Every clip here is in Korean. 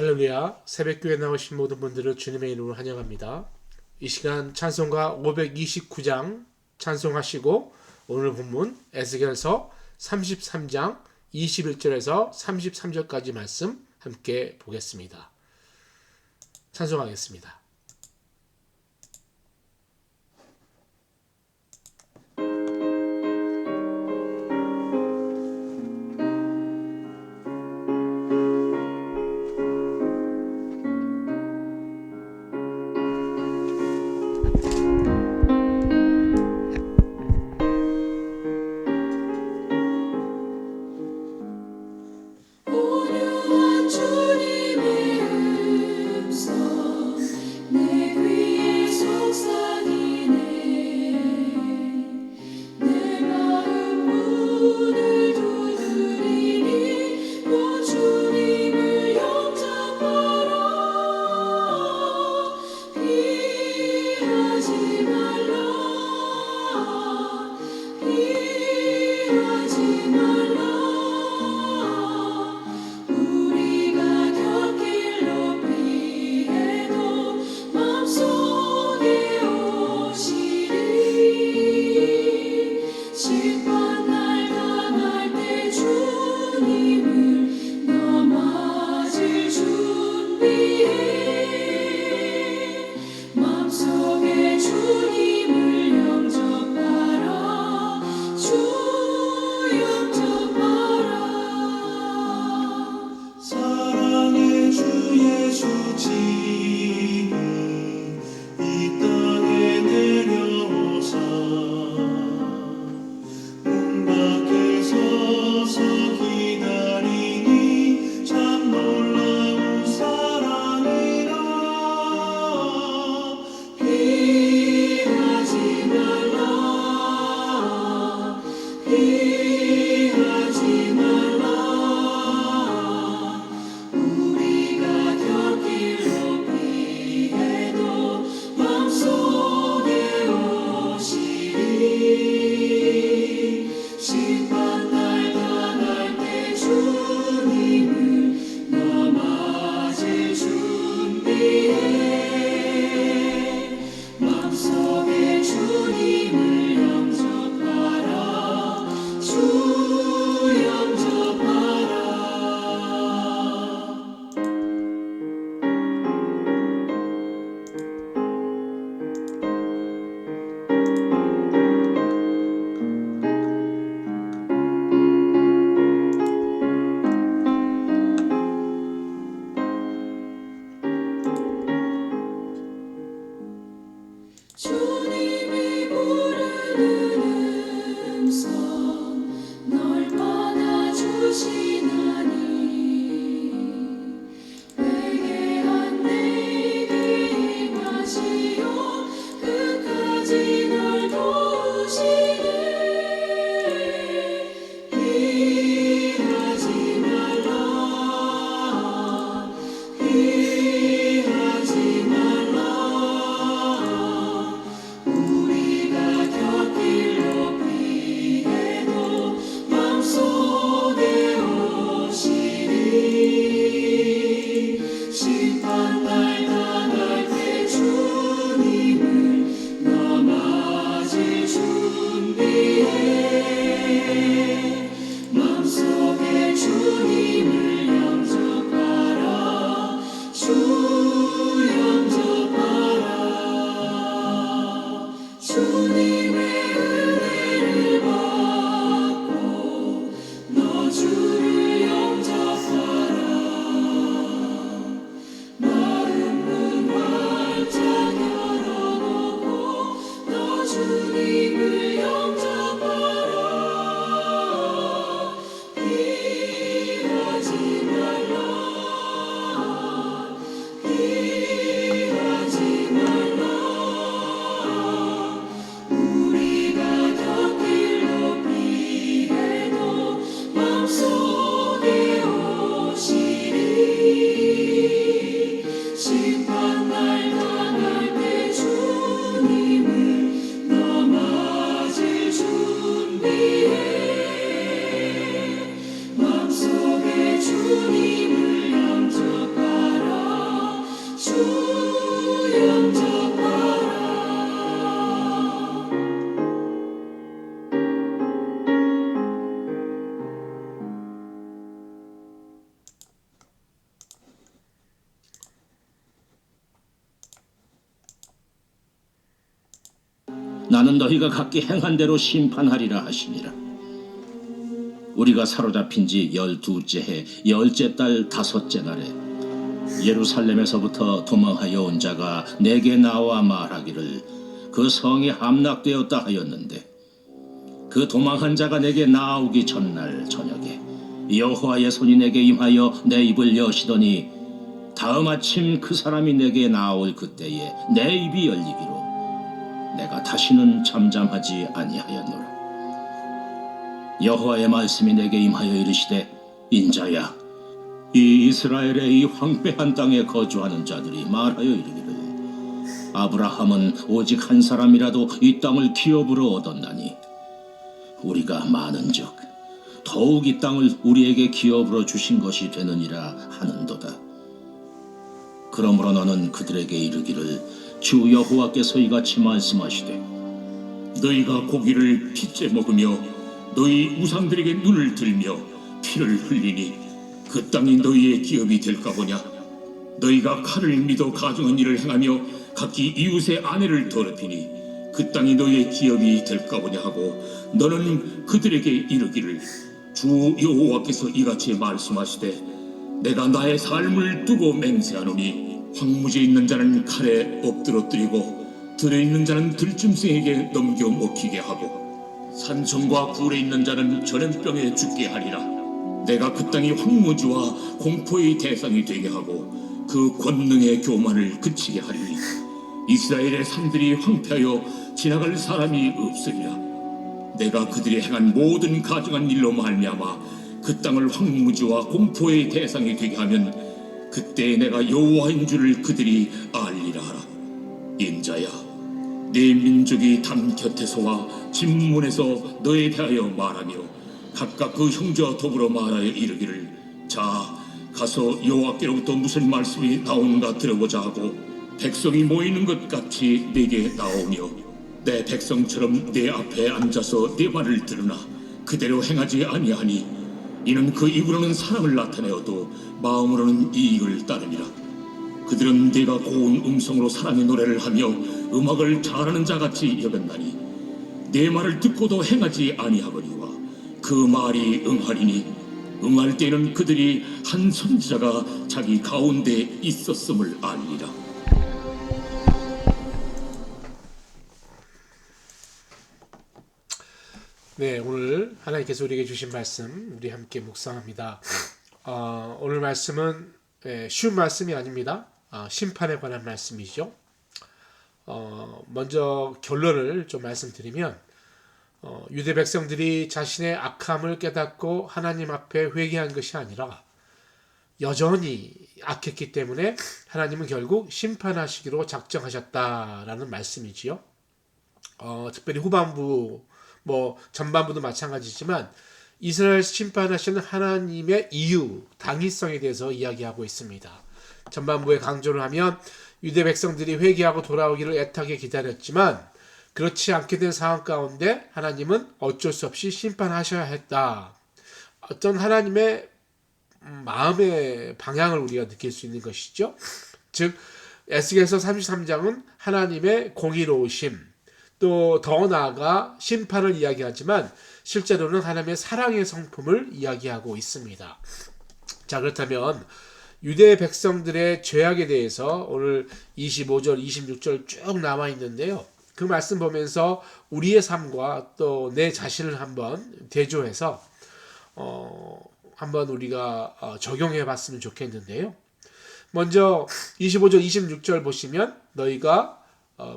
할렐루야, 새벽교회 나오신 모든 분들을 주님의 이름으로 환영합니다. 이 시간 찬송가 529장 찬송하시고 오늘 본문 에스겔서 33장 21절에서 33절까지 말씀 함께 보겠습니다. 찬송하겠습니다. 온유한 주님의 음성 나는 너희가 각기 행한 대로 심판하리라 하시니라. 우리가 사로잡힌 지 12째 해 10째 달 5째 날에 예루살렘에서부터 도망하여 온 자가 내게 나와 말하기를 그 성이 함락되었다 하였는데, 그 도망한 자가 내게 나오기 전날 저녁에 여호와의 손이 내게 임하여 내 입을 여시더니 다음 아침 그 사람이 내게 나올 그때에 내 입이 열리기로 내가 다시는 잠잠하지 아니하였노라. 여호와의 말씀이 내게 임하여 이르시되, 인자야, 이 이스라엘의 이 황폐한 땅에 거주하는 자들이 말하여 이르기를 아브라함은 오직 한 사람이라도 이 땅을 기업으로 얻었나니 우리가 많은즉 더욱 이 땅을 우리에게 기업으로 주신 것이 되느니라 하는도다. 그러므로 너는 그들에게 이르기를 주 여호와께서 이같이 말씀하시되, 너희가 고기를 핏째 먹으며 너희 우상들에게 눈을 들며 피를 흘리니 그 땅이 너희의 기업이 될까 보냐. 너희가 칼을 믿어 가증한 일을 행하며 각기 이웃의 아내를 더럽히니 그 땅이 너희의 기업이 될까 보냐 하고, 너는 그들에게 이르기를 주 여호와께서 이같이 말씀하시되, 내가 나의 삶을 두고 맹세하노니 황무지에 있는 자는 칼에 엎드러뜨리고 들에 있는 자는 들짐승에게 넘겨 먹히게 하고 산청과 굴에 있는 자는 전염병에 죽게 하리라. 내가 그 땅이 황무지와 공포의 대상이 되게 하고 그 권능의 교만을 그치게 하리니 이스라엘의 산들이 황폐하여 지나갈 사람이 없으리라. 내가 그들이 행한 모든 가증한 일로 말미암아 그 땅을 황무지와 공포의 대상이 되게 하면 그때 내가 여호와인 줄을 그들이 알리라 하라. 인자야, 네 민족이 담 곁에서와 진문에서 너에 대하여 말하며 각각 그 형제와 더불어 말하여 이르기를, 자, 가서 여호와께로부터 무슨 말씀이 나오는가 들어보자 하고 백성이 모이는 것 같이 내게 나오며 내 백성처럼 내 앞에 앉아서 내 말을 들으나 그대로 행하지 아니하니 이는 그 입으로는 사랑을 나타내어도 마음으로는 이익을 따르니라. 그들은 네가 고운 음성으로 사랑의 노래를 하며 음악을 잘하는 자같이 여겼나니 내 말을 듣고도 행하지 아니하거니와 그 말이 응하리니 응할 때는 그들이 한 선지자가 자기 가운데 있었음을 알리라. 네, 오늘 하나님께서 우리에게 주신 말씀 우리 함께 묵상합니다. 오늘 말씀은 쉬운 말씀이 아닙니다. 심판에 관한 말씀이죠. 먼저 결론을 좀 말씀드리면 유대 백성들이 자신의 악함을 깨닫고 하나님 앞에 회개한 것이 아니라 여전히 악했기 때문에 하나님은 결국 심판하시기로 작정하셨다라는 말씀이지요. 특별히 후반부 전반부도 마찬가지지만 이스라엘 심판하시는 하나님의 이유, 당위성에 대해서 이야기하고 있습니다. 전반부에 강조를 하면 유대 백성들이 회개하고 돌아오기를 애타게 기다렸지만 그렇지 않게 된 상황 가운데 하나님은 어쩔 수 없이 심판하셔야 했다. 어떤 하나님의 마음의 방향을 우리가 느낄 수 있는 것이죠. 즉 에스겔서 33장은 하나님의 공의로우심, 또 더 나아가 심판을 이야기하지만 실제로는 하나님의 사랑의 성품을 이야기하고 있습니다. 자, 그렇다면 유대 백성들의 죄악에 대해서 오늘 25절, 26절 쭉 나와 있는데요. 그 말씀 보면서 우리의 삶과 또 내 자신을 한번 대조해서 한번 우리가 적용해 봤으면 좋겠는데요. 먼저 25절, 26절 보시면 너희가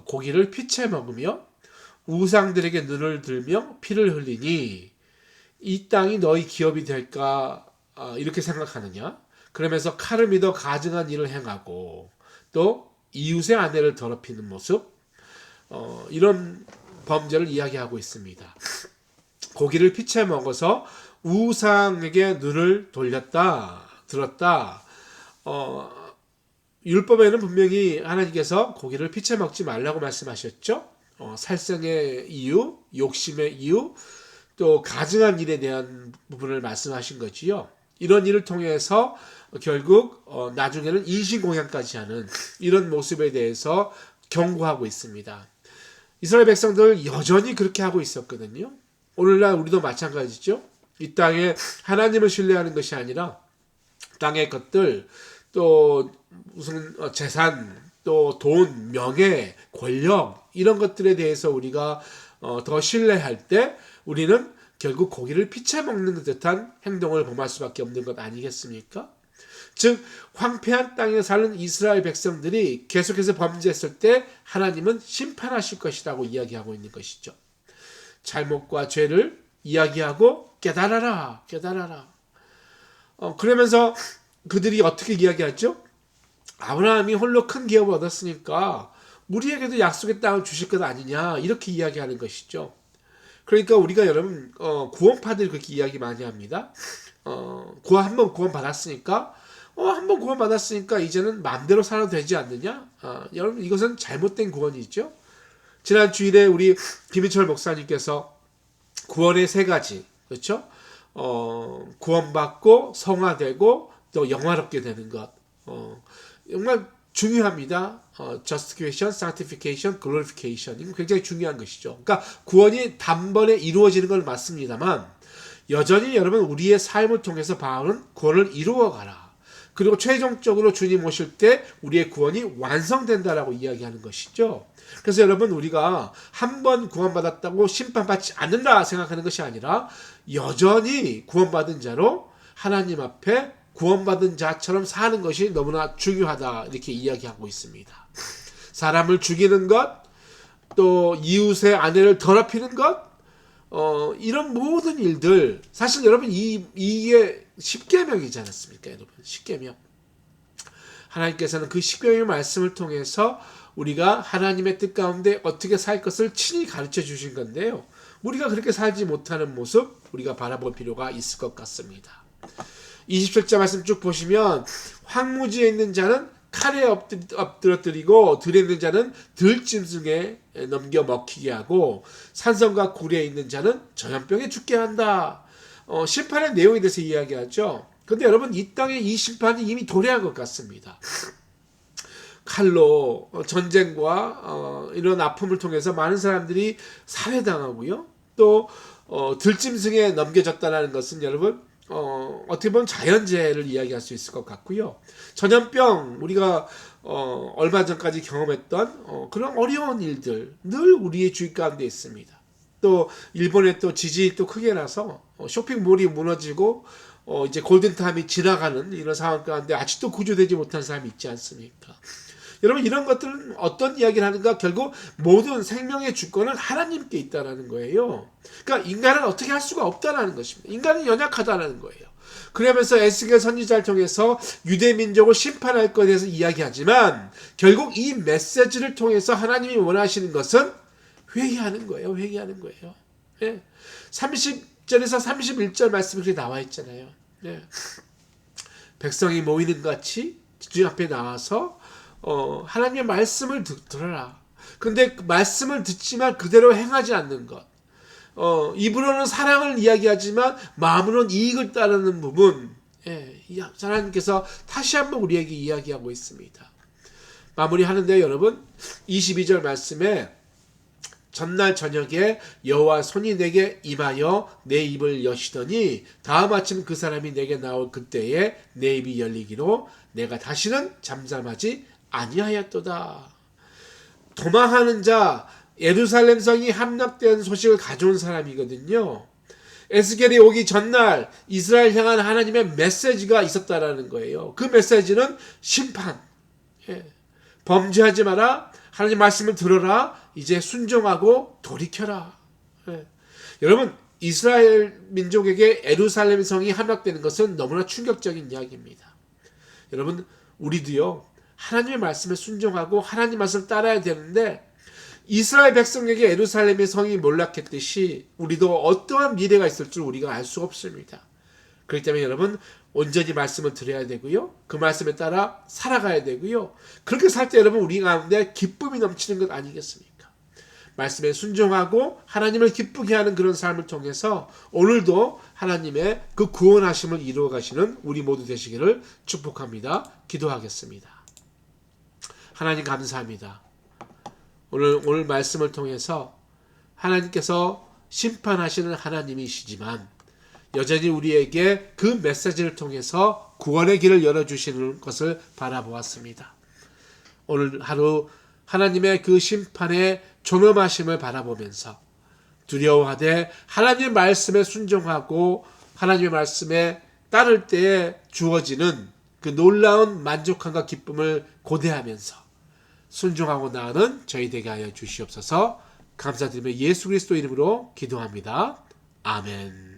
고기를 피채 먹으며 우상들에게 눈을 들며 피를 흘리니 이 땅이 너희 기업이 될까 이렇게 생각하느냐? 그러면서 칼을 믿어 가증한 일을 행하고 또 이웃의 아내를 더럽히는 모습, 이런 범죄를 이야기하고 있습니다. 고기를 피채 먹어서 우상에게 눈을 돌렸다, 들었다. 율법에는 분명히 하나님께서 고기를 피채 먹지 말라고 말씀하셨죠. 살성의 이유, 욕심의 이유, 또 가증한 일에 대한 부분을 말씀하신 거지요. 이런 일을 통해서 결국 나중에는 인신공양까지 하는 이런 모습에 대해서 경고하고 있습니다. 이스라엘 백성들 여전히 그렇게 하고 있었거든요. 오늘날 우리도 마찬가지죠. 이 땅에 하나님을 신뢰하는 것이 아니라 땅의 것들, 또 무슨 재산, 또 돈, 명예, 권력 이런 것들에 대해서 우리가 더 신뢰할 때 우리는 결국 고기를 피채 먹는 듯한 행동을 범할 수밖에 없는 것 아니겠습니까? 즉 황폐한 땅에 사는 이스라엘 백성들이 계속해서 범죄했을 때 하나님은 심판하실 것이라고 이야기하고 있는 것이죠. 잘못과 죄를 이야기하고 깨달아라, 깨달아라. 그러면서 그들이 어떻게 이야기하죠? 아브라함이 홀로 큰 기업을 얻었으니까 우리에게도 약속의 땅을 주실 것 아니냐, 이렇게 이야기하는 것이죠. 그러니까 우리가 여러분 구원파들이 그렇게 이야기 많이 합니다. 한번 구원받았으니까 한번 구원받았으니까 이제는 마음대로 살아도 되지 않느냐? 여러분 이것은 잘못된 구원이죠. 지난 주일에 우리 김인철 목사님께서 구원의 세 가지, 그렇죠? 구원받고 성화되고 또 영화롭게 되는 것, 정말 중요합니다. Justification, Sanctification, Glorification, 이거 굉장히 중요한 것이죠. 그러니까 구원이 단번에 이루어지는 건 맞습니다만 여전히 여러분 우리의 삶을 통해서 바울은 구원을 이루어가라. 그리고 최종적으로 주님 오실 때 우리의 구원이 완성된다라고 이야기하는 것이죠. 그래서 여러분 우리가 한 번 구원받았다고 심판받지 않는다 생각하는 것이 아니라 여전히 구원받은 자로 하나님 앞에 구원받은 자처럼 사는 것이 너무나 중요하다, 이렇게 이야기하고 있습니다. 사람을 죽이는 것, 또 이웃의 아내를 더럽히는 것, 이런 모든 일들, 사실 여러분 이게 십계명이지 않았습니까? 여러분 십계명. 하나님께서는 그 십계명의 말씀을 통해서 우리가 하나님의 뜻 가운데 어떻게 살 것을 친히 가르쳐 주신 건데요. 우리가 그렇게 살지 못하는 모습 우리가 바라볼 필요가 있을 것 같습니다. 27절 말씀 쭉 보시면 황무지에 있는 자는 칼에 엎드러뜨리고 들에 있는 자는 들짐승에 넘겨 먹히게 하고 산성과 굴에 있는 자는 전염병에 죽게 한다. 심판의 내용에 대해서 이야기하죠. 그런데 여러분 이 땅에 이 심판이 이미 도래한 것 같습니다. 칼로 전쟁과 이런 아픔을 통해서 많은 사람들이 살해당하고요. 또 들짐승에 넘겨졌다는 것은 여러분 어떻게 보면 자연재해를 이야기할 수 있을 것 같고요. 전염병, 우리가 얼마 전까지 경험했던 그런 어려운 일들 늘 우리의 주위 가운데 있습니다. 또 일본에 또 지진이 또 크게 나서 쇼핑몰이 무너지고 이제 골든타임이 지나가는 이런 상황 가운데 아직도 구조되지 못한 사람이 있지 않습니까? 여러분 이런 것들은 어떤 이야기를 하는가? 결국 모든 생명의 주권은 하나님께 있다는 거예요. 그러니까 인간은 어떻게 할 수가 없다는 것입니다. 인간은 연약하다는 거예요. 그러면서 에스겔 선지자를 통해서 유대 민족을 심판할 것에 대해서 이야기하지만 결국 이 메시지를 통해서 하나님이 원하시는 것은 회개하는 거예요. 회개하는 거예요. 네. 30절에서 31절 말씀이 그렇게 나와 있잖아요. 네. 백성이 모이는 것 같이 주님 앞에 나와서 하나님의 말씀을 들어라. 그런데 그 말씀을 듣지만 그대로 행하지 않는 것. 입으로는 사랑을 이야기하지만 마음으로는 이익을 따르는 부분. 하나님께서 다시 한번 우리에게 이야기하고 있습니다. 마무리하는데 여러분 22절 말씀에 전날 저녁에 여호와 손이 내게 임하여 내 입을 여시더니 다음 아침 그 사람이 내게 나올 그때에 내 입이 열리기로 내가 다시는 잠잠하지 아니하였도다. 도망하는 자, 예루살렘 성이 함락된 소식을 가져온 사람이거든요. 에스겔이 오기 전날 이스라엘 향한 하나님의 메시지가 있었다라는 거예요. 그 메시지는 심판. 범죄하지 마라. 하나님 말씀을 들어라. 이제 순종하고 돌이켜라. 여러분 이스라엘 민족에게 예루살렘 성이 함락되는 것은 너무나 충격적인 이야기입니다. 여러분 우리도요. 하나님의 말씀에 순종하고 하나님 말씀을 따라야 되는데 이스라엘 백성에게 예루살렘의 성이 몰락했듯이 우리도 어떠한 미래가 있을 줄 우리가 알 수 없습니다. 그렇기 때문에 여러분 온전히 말씀을 들어야 되고요. 그 말씀에 따라 살아가야 되고요. 그렇게 살 때 여러분 우리 가운데 기쁨이 넘치는 것 아니겠습니까? 말씀에 순종하고 하나님을 기쁘게 하는 그런 삶을 통해서 오늘도 하나님의 그 구원하심을 이루어 가시는 우리 모두 되시기를 축복합니다. 기도하겠습니다. 하나님 감사합니다. 오늘 말씀을 통해서 하나님께서 심판하시는 하나님이시지만 여전히 우리에게 그 메시지를 통해서 구원의 길을 열어주시는 것을 바라보았습니다. 오늘 하루 하나님의 그 심판의 존엄하심을 바라보면서 두려워하되 하나님의 말씀에 순종하고 하나님의 말씀에 따를 때에 주어지는 그 놀라운 만족함과 기쁨을 고대하면서 순종하고 나아가는 저희 되게 하여 주시옵소서. 감사드리며 예수 그리스도 이름으로 기도합니다. 아멘.